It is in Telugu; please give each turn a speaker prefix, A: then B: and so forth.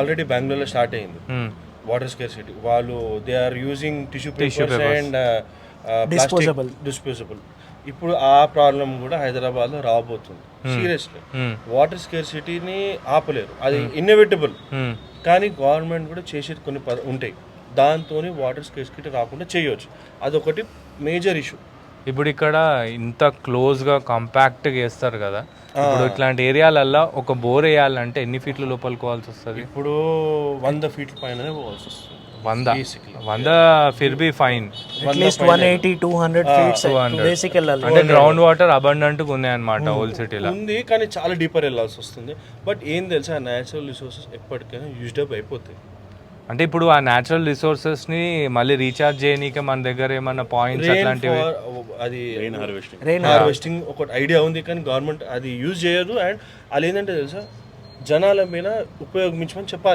A: ఆల్రెడీ బెంగళూరులో స్టార్ట్ అయింది వాటర్ స్కేర్సిటీ. వాళ్ళు they are using tissue papers and disposable. ఇప్పుడు ఆ ప్రాబ్లం కూడా హైదరాబాద్లో రాబోతుంది. సీరియస్లీ వాటర్ స్కేర్సిటీని ఆపలేరు, అది ఇన్నోవేటబుల్. కానీ గవర్నమెంట్ కూడా చేసేది కొన్ని ఉంటాయి, దాంతో వాటర్ స్కేర్సిటీ రాకుండా చేయవచ్చు. అదొకటి మేజర్ ఇష్యూ.
B: ఇప్పుడు ఇక్కడ ఇంత క్లోజ్గా కాంపాక్ట్గా వేస్తారు కదా, ఇప్పుడు ఇట్లాంటి ఏరియాలల్లో ఒక బోర్ వేయాలంటే ఎన్ని ఫీట్ల లోపలికి పోవాల్సి వస్తుంది?
A: ఇప్పుడు 100 ఫీట్ల పైననే పోవాల్సి వస్తుంది.
B: 100 ఫిర్ బి ఫైన్.
C: అట్లీస్ట్ 180-200 ఫీట్స్ బేసిక్ వెళ్ళాలి.
B: అంటే గ్రౌండ్ వాటర్ అబండెంట్ ఉన్నాయి అన్నమాట ఓల్డ్ సిటీలో.
A: ఉంది కానీ చాలా డీపర్ వెళ్ళాల్సి వస్తుంది. బట్ ఏం తెలుసా, న్యాచురల్ రిసోర్సెస్ ఎప్పటికైనా యూజ్డ్ అప్ అయిపోతాయి.
B: అంటే ఇప్పుడు ఆ న్యాచురల్ రిసోర్సెస్ని మళ్ళీ రీఛార్జ్ చేయనీకే మన దగ్గర ఏమైనా పాయింట్స్ అట్లాంటివి,
A: అది రెయిన్ హార్వెస్టింగ్ ఒక ఐడియా ఉంది కానీ గవర్నమెంట్ అది యూజ్ చేయదు. అండ్ అది ఏంటంటే తెలుసా, జనాల మీద ఉపయోగించమని చెప్పాలి.